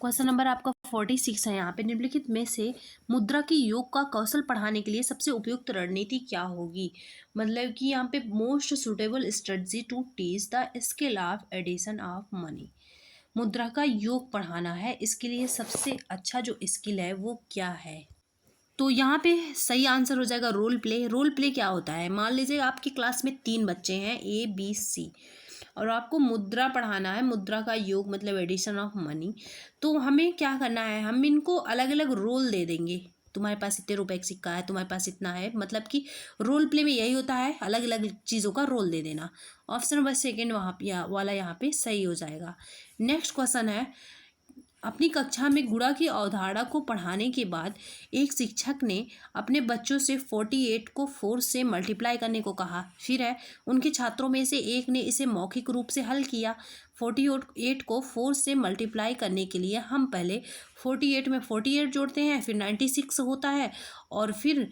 क्वेश्चन नंबर आपका 46 है यहाँ पे, निम्नलिखित में से मुद्रा की योग का कौशल पढ़ाने के लिए सबसे उपयुक्त रणनीति क्या होगी। मतलब कि यहाँ पे most suitable strategy to teach the skill of addition of money. मुद्रा का योग पढ़ाना है, इसके लिए सबसे अच्छा जो स्किल है वो क्या है। तो यहाँ पे सही आंसर हो जाएगा रोल प्ले। रोल प्ले क्या होता है, मान लीजिए आपकी क्लास में 3 बच्चे हैं ABC, और आपको मुद्रा पढ़ाना है, मुद्रा का योग मतलब एडिशन ऑफ मनी। तो हमें क्या करना है, हम इनको अलग अलग रोल दे देंगे, तुम्हारे पास इतने रुपए का सिक्का है, तुम्हारे पास इतना है, मतलब कि रोल प्ले में यही होता है, अलग अलग चीज़ों का रोल दे देना। ऑप्शन नंबर सेकेंड वहाँ वाला यहाँ पे सही हो जाएगा। नेक्स्ट क्वेश्चन है, अपनी कक्षा में गुणा की अवधारणा को पढ़ाने के बाद एक शिक्षक ने अपने बच्चों से 48 को 4 से मल्टीप्लाई करने को कहा। फिर है, उनके छात्रों में से एक ने इसे मौखिक रूप से हल किया। 48 को 4 से मल्टीप्लाई करने के लिए हम पहले 48 में 48 जोड़ते हैं, फिर 96 होता है, और फिर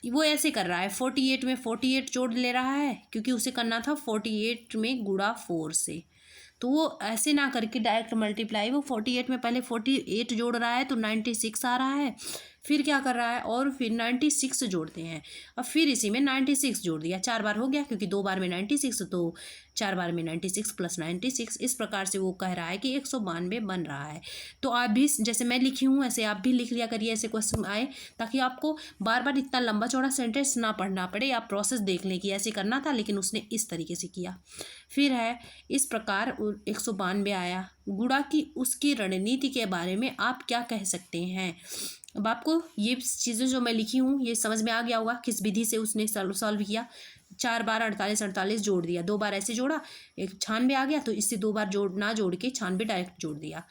वो ऐसे कर रहा है, 48 में 48 जोड़ ले रहा है, क्योंकि उसे करना था 48 में गुणा 4 से। तो वो ऐसे ना करके डायरेक्ट मल्टीप्लाई, वो 48 में पहले 48 जोड़ रहा है तो 96 आ रहा है, फिर क्या कर रहा है और फिर 96 जोड़ते हैं, और फिर इसी में 96 जोड़ दिया, 4 बार हो गया क्योंकि 2 बार में 96, तो 4 बार में 96 प्लस 96, इस प्रकार से वो कह रहा है कि 192 बन रहा है। तो आप भी जैसे मैं लिखी हूँ ऐसे आप भी लिख लिया करिए ऐसे क्वेश्चन आए, ताकि आपको बार बार इतना लंबा चौड़ा सेंटेंस ना पढ़ना पड़े, आप प्रोसेस देख लें कि ऐसे करना था, लेकिन उसने इस तरीके से किया। फिर है इस प्रकार 192 आया। गुणा की उसकी रणनीति के बारे में आप क्या कह सकते हैं। अब आपको ये चीज़ें जो मैं लिखी हूँ ये समझ में आ गया होगा किस विधि से उसने सॉल्व किया। 4 बार 48 जोड़ दिया, 2 बार ऐसे जोड़ा, एक 96 आ गया, तो इससे 2 बार जोड़ के 96 डायरेक्ट जोड़ दिया।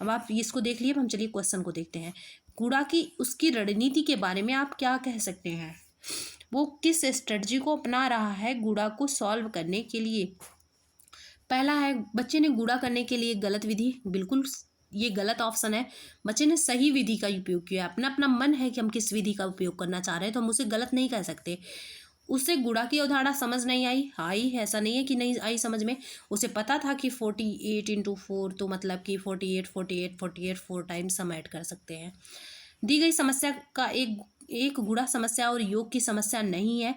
अब आप इसको देख लिए, अब हम चलिए क्वेश्चन को देखते हैं। गुणा की उसकी रणनीति के बारे में आप क्या कह सकते हैं। वो किस स्ट्रेटजी को अपना रहा है गुणा को सॉल्व करने के लिए। पहला है बच्चे ने गुणा करने के लिए गलत विधि, बिल्कुल ये गलत ऑप्शन है। बच्चे ने सही विधि का उपयोग किया, अपना अपना मन है कि हम किस विधि का उपयोग करना चाह रहे हैं, तो हम उसे गलत नहीं कह सकते। उसे गुणा की अवधारणा समझ नहीं आई, ऐसा नहीं है कि नहीं आई समझ में, उसे पता था कि 48 इंटू 4 तो मतलब कि 48 4 टाइम्स हम ऐड कर सकते हैं। दी गई समस्या का एक गुणा समस्या और योग की समस्या नहीं है,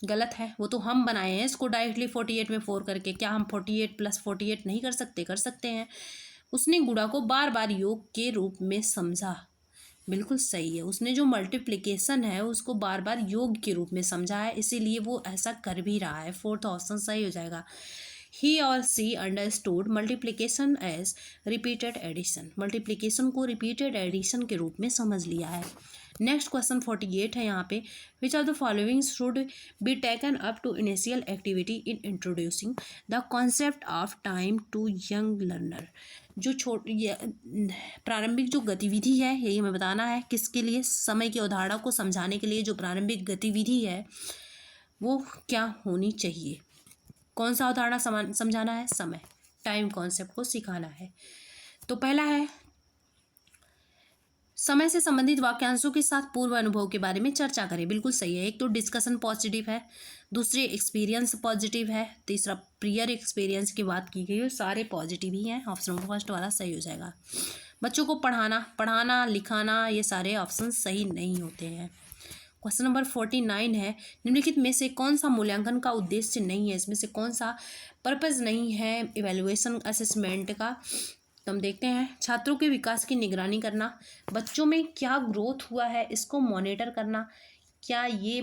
गलत है, वो तो हम बनाए हैं इसको डायरेक्टली 48 में 4 करके। क्या हम 48 प्लस 48 नहीं कर सकते, कर सकते हैं। उसने गुणा को बार बार योग के रूप में समझा, बिल्कुल सही है, उसने जो मल्टीप्लिकेशन है उसको बार बार योग के रूप में समझा है, इसीलिए वो ऐसा कर भी रहा है। 4th ऑप्शन सही हो जाएगा। He or she understood multiplication as repeated addition, multiplication को रिपीटेड एडिशन के रूप में समझ लिया है। नेक्स्ट क्वेश्चन 48 है यहाँ पे। Which of the following should be taken up to initial activity in introducing the concept of time to young learner. जो प्रारंभिक जो गतिविधि है यही हमें बताना है, किसके लिए, समय की अवधारणा को समझाने के लिए जो प्रारंभिक गतिविधि है वो क्या होनी चाहिए। कौन सा अवधारणा समझाना है, समय, टाइम कॉन्सेप्ट को सिखाना है। तो पहला है समय से संबंधित वाक्यांशों के साथ पूर्व अनुभव के बारे में चर्चा करें, बिल्कुल सही है। एक तो डिस्कशन पॉजिटिव है, दूसरे एक्सपीरियंस पॉजिटिव है, तीसरा प्रियर एक्सपीरियंस की बात की गई है, सारे पॉजिटिव ही हैं। ऑप्शन नंबर फर्स्ट वाला सही हो जाएगा। बच्चों को पढ़ाना लिखाना ये सारे ऑप्शन सही नहीं होते हैं। क्वेश्चन नंबर 49 है। निम्नलिखित में से कौन सा मूल्यांकन का उद्देश्य नहीं है, इसमें से कौन सा पर्पस नहीं है इवैल्यूएशन असेसमेंट का। तो हम देखते हैं। छात्रों के विकास की निगरानी करना, बच्चों में क्या ग्रोथ हुआ है इसको मॉनिटर करना, क्या ये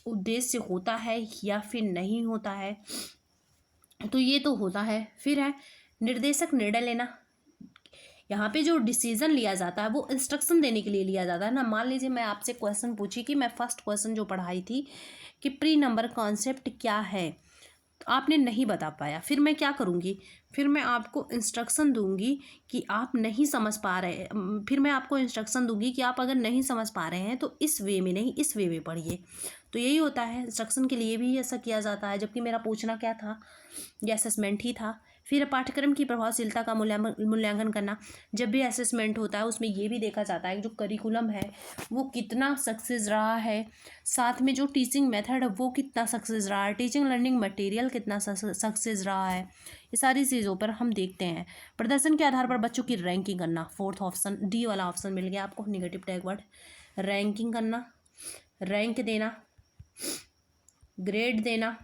उद्देश्य होता है या फिर नहीं होता है, तो ये तो होता है। फिर है निर्देशक निर्णय लेना, यहाँ पे जो डिसीजन लिया जाता है वो इंस्ट्रक्शन देने के लिए लिया जाता है ना। मान लीजिए मैं आपसे क्वेश्चन पूछी कि मैं फर्स्ट क्वेश्चन जो पढ़ाई थी कि प्री नंबर कॉन्सेप्ट क्या है, तो आपने नहीं बता पाया, फिर मैं क्या करूँगी, फिर मैं आपको इंस्ट्रक्शन दूंगी कि आप नहीं समझ पा रहे, फिर मैं आपको इंस्ट्रक्शन दूंगी कि आप अगर नहीं समझ पा रहे हैं तो इस वे में नहीं इस वे में पढ़िए। तो यही होता है, इंस्ट्रक्शन के लिए भी ऐसा किया जाता है। जबकि मेरा पूछना क्या था, ये असेसमेंट ही था। फिर पाठ्यक्रम की प्रभावशीलता का मूल्यांकन करना, जब भी असेसमेंट होता है उसमें ये भी देखा जाता है कि जो करिकुलम है वो कितना सक्सेस रहा है, साथ में जो टीचिंग मेथड है वो कितना सक्सेस रहा है, टीचिंग लर्निंग मटेरियल कितना सक्सेस रहा है, ये सारी चीज़ों पर हम देखते हैं। प्रदर्शन के आधार पर बच्चों की रैंकिंग करना, 4th ऑप्शन डी वाला ऑप्शन मिल गया आपको, निगेटिव टैग वर्ड। रैंकिंग करना, रैंक देना, ग्रेड देना,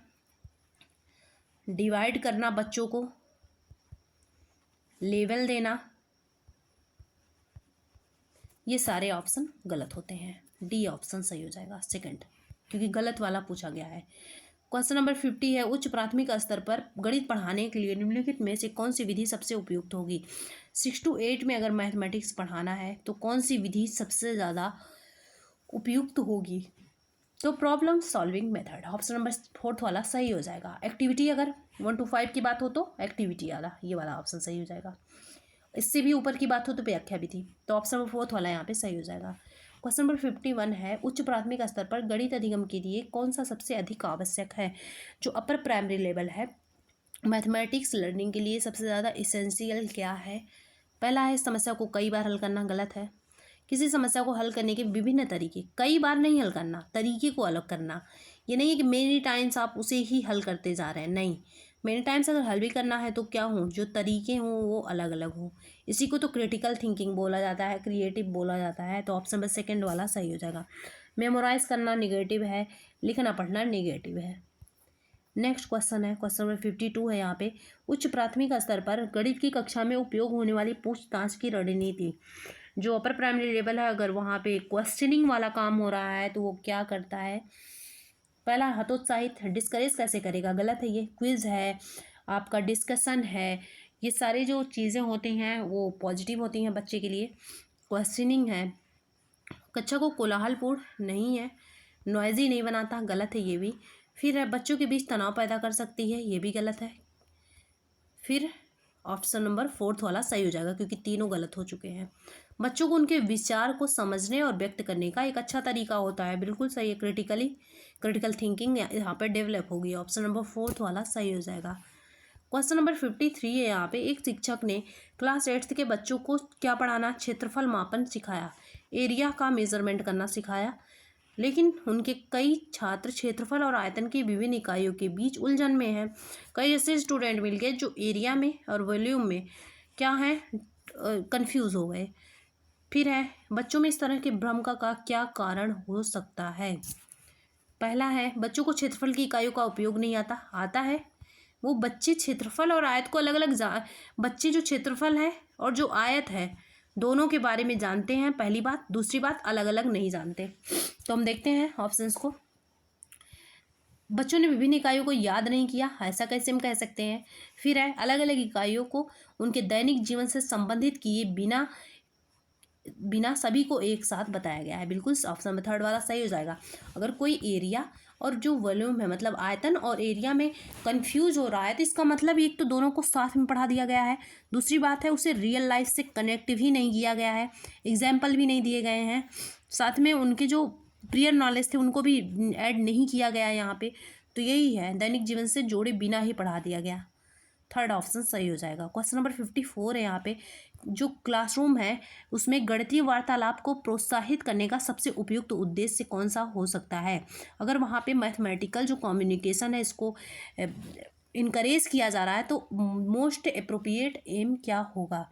डिवाइड करना बच्चों को, लेवल देना, ये सारे ऑप्शन गलत होते हैं। डी ऑप्शन सही हो जाएगा सेकंड, क्योंकि गलत वाला पूछा गया है। क्वेश्चन नंबर 50 है। उच्च प्राथमिक स्तर पर गणित पढ़ाने के लिए निम्नलिखित में से कौन सी विधि सबसे उपयुक्त होगी। 6 to 8 में अगर मैथमेटिक्स पढ़ाना है तो कौन सी विधि सबसे ज़्यादा उपयुक्त होगी, तो problem solving method, option number 4th वाला सही हो जाएगा। एक्टिविटी अगर 1 to 5 की बात हो तो एक्टिविटी वाला, ये वाला ऑप्शन सही हो जाएगा। इससे भी ऊपर की बात हो तो व्याख्या भी थी, तो ऑप्शन नंबर 4th वाला यहाँ पे सही हो जाएगा। क्वेश्चन नंबर 51 है। उच्च प्राथमिक स्तर पर गणित अधिगम के लिए कौन सा सबसे अधिक आवश्यक है। जो अपर प्राइमरी लेवल है मैथमेटिक्स लर्निंग के लिए सबसे ज़्यादा इसेंशियल क्या है। पहला है समस्या को कई बार हल करना, गलत है। किसी समस्या को हल करने के विभिन्न तरीके, कई बार नहीं हल करना, तरीके को अलग करना। ये नहीं है कि मेनी टाइम्स आप उसे ही हल करते जा रहे हैं, नहीं, मेनी टाइम्स अगर हल भी करना है तो क्या हो, जो तरीके हों वो अलग अलग हों। इसी को तो क्रिटिकल थिंकिंग बोला जाता है, क्रिएटिव बोला जाता है। तो ऑप्शन नंबर सेकंड वाला सही हो जाएगा। मेमोराइज करना निगेटिव है, लिखना पढ़ना निगेटिव है। नेक्स्ट क्वेश्चन है, क्वेश्चन नंबर 52 है यहाँ पे। उच्च प्राथमिक स्तर पर गणित की कक्षा में उपयोग होने वाली पूछताछ की रणनीति। जो अपर प्राइमरी लेवल है, अगर वहाँ पे क्वेश्चनिंग वाला काम हो रहा है तो वो क्या करता है? पहला, हतोत्साहित, डिस्करेज कैसे करेगा, गलत है ये। क्विज है, आपका डिस्कशन है, ये सारी जो चीज़ें होती हैं वो पॉजिटिव होती हैं बच्चे के लिए। क्वेश्चनिंग है, कक्षा को कोलाहलपूर्ण नहीं है, नॉइजी नहीं बनाता, गलत है ये भी। फिर है, बच्चों के बीच तनाव पैदा कर सकती है, ये भी गलत है। फिर ऑप्शन नंबर फोर्थ वाला सही हो जाएगा क्योंकि तीनों गलत हो चुके हैं। बच्चों को उनके विचार को समझने और व्यक्त करने का एक अच्छा तरीका होता है, बिल्कुल सही है। क्रिटिकल थिंकिंग यहाँ पर डेवलप होगी, ऑप्शन नंबर फोर्थ वाला सही हो जाएगा। क्वेश्चन नंबर 53 है यहाँ पे। एक शिक्षक ने क्लास 8th के बच्चों को क्या पढ़ाना? क्षेत्रफल मापन सिखाया, एरिया का मेजरमेंट करना सिखाया, लेकिन उनके कई छात्र क्षेत्रफल और आयतन की विभिन्न इकाइयों के बीच उलझन में हैं। कई ऐसे स्टूडेंट मिल गए जो एरिया में और वॉल्यूम में क्या है, कंफ्यूज हो गए। फिर है, बच्चों में इस तरह के भ्रम का क्या कारण हो सकता है? पहला है, बच्चों को क्षेत्रफल की इकाइयों का उपयोग नहीं आता है। वो बच्चे क्षेत्रफल और आयत को अलग अलग बच्चे जो क्षेत्रफल है और जो आयत है दोनों के बारे में जानते हैं, पहली बात। दूसरी बात, अलग अलग नहीं जानते। तो हम देखते हैं ऑप्शंस को। बच्चों ने विभिन्न इकाइयों को याद नहीं किया, ऐसा कैसे हम कह सकते हैं? फिर है, अलग अलग इकाइयों को उनके दैनिक जीवन से संबंधित किए बिना सभी को एक साथ बताया गया है, बिल्कुल ऑप्शन नंबर थर्ड वाला सही हो जाएगा। अगर कोई एरिया और जो वॉल्यूम है, मतलब आयतन और एरिया में कंफ्यूज हो रहा है तो इसका मतलब एक तो दोनों को साथ में पढ़ा दिया गया है, दूसरी बात है उसे रियल लाइफ से कनेक्टिव ही नहीं किया गया है, एग्जाम्पल भी नहीं दिए गए हैं, साथ में उनके जो प्रियर नॉलेज थे उनको भी ऐड नहीं किया गया है यहाँ पे। तो यही है, दैनिक जीवन से जोड़े बिना ही पढ़ा दिया गया। थर्ड ऑप्शन सही हो जाएगा। क्वेश्चन नंबर 54 है यहाँ पे। जो क्लासरूम है उसमें गणितीय वार्तालाप को प्रोत्साहित करने का सबसे उपयुक्त उद्देश्य कौन सा हो सकता है? अगर वहाँ पे मैथमेटिकल जो कम्युनिकेशन है इसको इनकरेज किया जा रहा है तो मोस्ट अप्रोप्रिएट एम क्या होगा?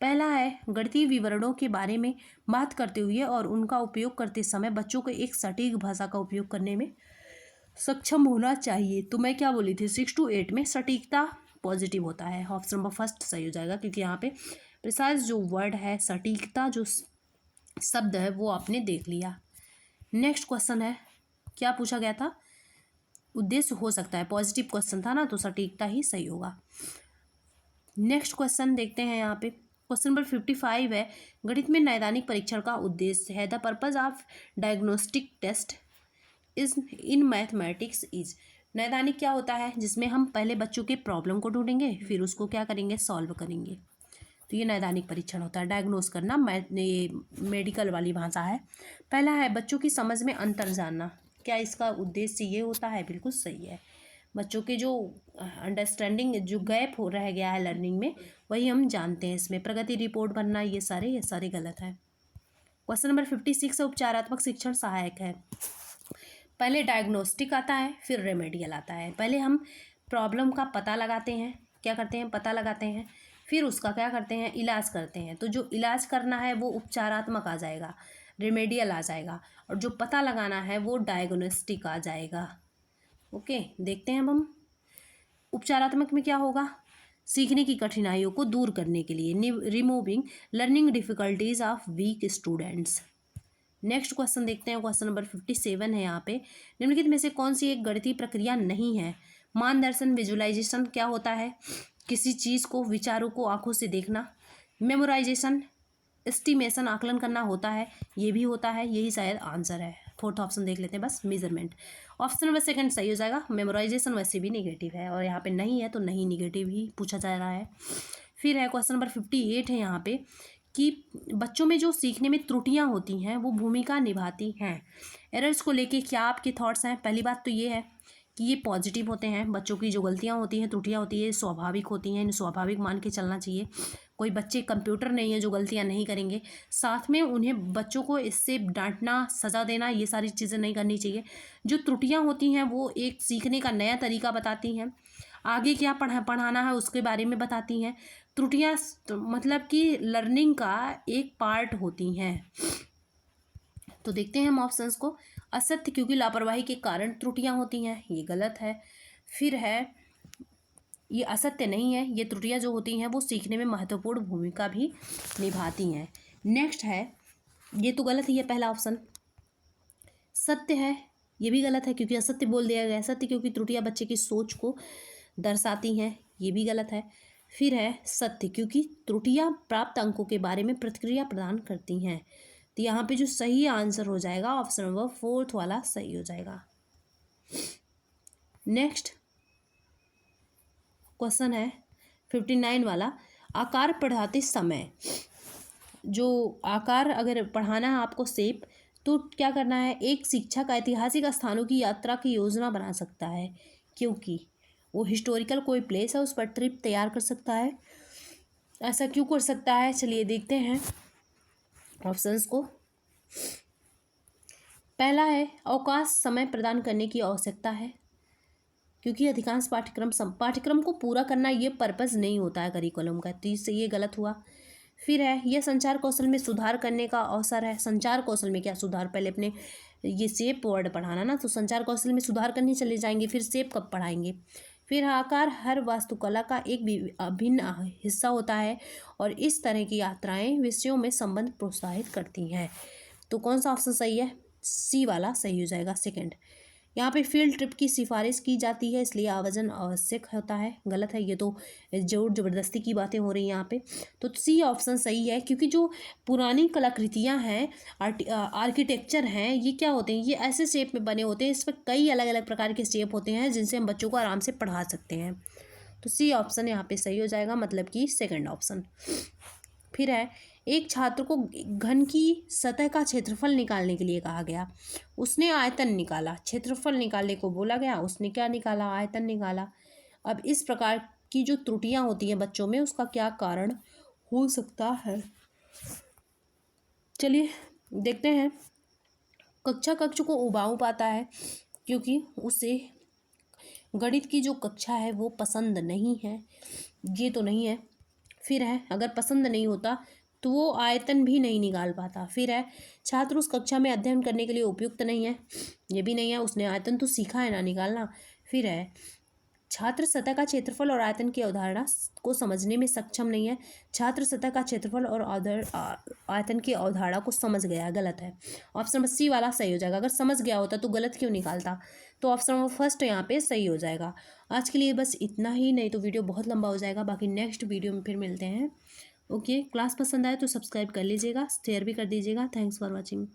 पहला है, गणितीय विवरणों के बारे में बात करते हुए और उनका उपयोग करते समय बच्चों को एक सटीक भाषा का उपयोग करने में सक्षम होना चाहिए। तो मैं क्या बोली थी, 6 to 8 में सटीकता पॉजिटिव होता है, ऑप्शन नंबर फर्स्ट सही हो जाएगा क्योंकि यहाँ पे प्रिसाइज जो वर्ड है, सटीकता जो शब्द है वो आपने देख लिया। नेक्स्ट क्वेश्चन है, क्या पूछा गया था? उद्देश्य हो सकता है, पॉजिटिव क्वेश्चन था ना, तो सटीकता ही सही होगा। नेक्स्ट क्वेश्चन देखते हैं यहाँ पे। क्वेश्चन नंबर 55 है। गणित में नैदानिक परीक्षण का उद्देश्य है, the purpose of diagnostic test is in mathematics is. नैदानिक क्या होता है? जिसमें हम पहले बच्चों के प्रॉब्लम को ढूंढेंगे, फिर उसको क्या करेंगे, सॉल्व करेंगे। तो ये नैदानिक परीक्षण होता है, डायग्नोस करना, ये मेडिकल वाली भाषा है। पहला है, बच्चों की समझ में अंतर जानना। क्या इसका उद्देश्य ये होता है? बिल्कुल सही है। बच्चों के जो अंडरस्टैंडिंग जो गैप हो रह गया है लर्निंग में, वही हम जानते हैं इसमें। प्रगति रिपोर्ट बनना, ये सारे गलत है। क्वेश्चन नंबर 56 उपचारात्मक शिक्षण सहायक है। पहले डायग्नोस्टिक आता है, फिर रेमेडियल आता है। पहले हम प्रॉब्लम का पता लगाते हैं, क्या करते हैं, पता लगाते हैं, फिर उसका क्या करते हैं, इलाज करते हैं। तो जो इलाज करना है वो उपचारात्मक आ जाएगा, रेमेडियल आ जाएगा, और जो पता लगाना है वो डायग्नोस्टिक आ जाएगा। ओके, देखते हैं अब हम उपचारात्मक में क्या होगा। सीखने की कठिनाइयों को दूर करने के लिए, removing learning difficulties of weak students. Next question देखते हैं, क्वेश्चन नंबर 57 है यहाँ पे। निम्नलिखित में से कौन सी एक गणितीय प्रक्रिया नहीं है? मानदर्शन, विजुअलाइजेशन क्या होता है? किसी चीज़ को, विचारों को आंखों से देखना। मेमोराइजेशन, एस्टिमेशन आकलन करना होता है, ये भी होता है, यही शायद आंसर है। फोर्थ ऑप्शन देख लेते हैं बस, मेजरमेंट। ऑप्शन नंबर सेकंड सही हो जाएगा। मेमोराइजेशन वैसे भी निगेटिव है और यहाँ पे नहीं है तो नहीं, निगेटिव ही पूछा जा रहा है। फिर है क्वेश्चन नंबर 58 है यहाँ पे कि बच्चों में जो सीखने में त्रुटियां होती हैं वो भूमिका निभाती हैं। एरर्स को लेके क्या आपके थॉट्स हैं? पहली बात तो ये है कि ये पॉजिटिव होते हैं। बच्चों की जो गलतियां होती हैं, त्रुटियां होती है, स्वाभाविक होती हैं, इन्हें स्वाभाविक मान के चलना चाहिए। कोई बच्चे कंप्यूटर नहीं है जो गलतियां नहीं करेंगे। साथ में उन्हें बच्चों को इससे डांटना, सज़ा देना, ये सारी चीज़ें नहीं करनी चाहिए। जो त्रुटियां होती हैं वो एक सीखने का नया तरीका बताती हैं। आगे क्या पढ़ाना है उसके बारे में बताती हैं। त्रुटियाँ मतलब कि लर्निंग का एक पार्ट होती हैं। तो देखते हैं हम ऑप्शंस को। असत्य, क्योंकि लापरवाही के कारण त्रुटियां होती हैं, ये गलत है। फिर है ये असत्य नहीं है, ये त्रुटियां जो होती हैं वो सीखने में महत्वपूर्ण भूमिका भी निभाती हैं। नेक्स्ट है, ये तो गलत ही है पहला ऑप्शन। सत्य है, ये भी गलत है क्योंकि असत्य बोल दिया गया है। सत्य, क्योंकि त्रुटियां बच्चे की सोच को दर्शाती हैं, ये भी गलत है। फिर है सत्य, क्योंकि त्रुटियां प्राप्त अंकों के बारे में प्रतिक्रिया प्रदान करती हैं। तो यहाँ पे जो सही आंसर हो जाएगा ऑप्शन नंबर 4 वाला सही हो जाएगा। नेक्स्ट क्वेश्चन है 59 वाला। आकार पढ़ाते समय, जो आकार अगर पढ़ाना है आपको शेप, तो क्या करना है, एक शिक्षक ऐतिहासिक स्थानों की यात्रा की योजना बना सकता है, क्योंकि वो हिस्टोरिकल कोई प्लेस है उस पर ट्रिप तैयार कर सकता है। ऐसा क्यों कर सकता है, चलिए देखते हैं ऑप्शंस को। पहला है अवकाश समय प्रदान करने की आवश्यकता है, क्योंकि अधिकांश पाठ्यक्रम को पूरा करना ये पर्पस नहीं होता है करिकुलम का, तो इससे ये गलत हुआ। फिर है यह संचार कौशल में सुधार करने का अवसर है। संचार कौशल में क्या सुधार, पहले अपने ये शेप वर्ड पढ़ाना ना, तो संचार कौशल में सुधार करने चले जाएंगे, फिर शेप कब पढ़ाएंगे। फिर आकार हर वास्तुकला का एक अभिन्न हिस्सा होता है और इस तरह की यात्राएं विषयों में संबंध प्रोत्साहित करती हैं। तो कौन सा ऑप्शन सही है, सी वाला सही हो जाएगा, सेकंड। यहाँ पे फील्ड ट्रिप की सिफारिश की जाती है, इसलिए आयोजन आवश्यक होता है, गलत है, ये तो जोर जबरदस्ती की बातें हो रही हैं यहाँ पे। तो सी ऑप्शन सही है, क्योंकि जो पुरानी कलाकृतियाँ हैं, आर्किटेक्चर हैं, ये क्या होते हैं, ये ऐसे शेप में बने होते हैं, इस पर कई अलग अलग प्रकार के शेप होते हैं जिनसे हम बच्चों को आराम से पढ़ा सकते हैं। तो सी ऑप्शन यहाँ पे सही हो जाएगा, मतलब कि सेकेंड ऑप्शन। फिर है एक छात्र को घन की सतह का क्षेत्रफल निकालने के लिए कहा गया, उसने आयतन निकाला। क्षेत्रफल निकालने को बोला गया, उसने क्या निकाला, आयतन निकाला। अब इस प्रकार की जो त्रुटियां होती हैं बच्चों में, उसका क्या कारण हो सकता है, चलिए देखते हैं। कक्ष को उबाऊ पाता है, क्योंकि उसे गणित की जो कक्षा है वो पसंद नहीं है, ये तो नहीं है। फिर है अगर पसंद नहीं होता तो वो आयतन भी नहीं निकाल पाता। फिर है छात्र उस कक्षा में अध्ययन करने के लिए उपयुक्त नहीं है, ये भी नहीं है, उसने आयतन तो सीखा है ना निकालना। फिर है छात्र सतह का क्षेत्रफल और आयतन की अवधारणा को समझने में सक्षम नहीं है, छात्र सतह का क्षेत्रफल और आयतन की अवधारणा को समझ गया, गलत है। ऑप्शन नंबर सी वाला सही हो जाएगा, अगर समझ गया होता तो गलत क्यों निकालता। तो ऑप्शन नंबर फर्स्ट यहाँ पे सही हो जाएगा। आज के लिए बस इतना ही, नहीं तो वीडियो बहुत लंबा हो जाएगा, बाकी नेक्स्ट वीडियो में फिर मिलते हैं। ओके, क्लास पसंद आए तो सब्सक्राइब कर लीजिएगा, शेयर भी कर दीजिएगा। Thanks for watching.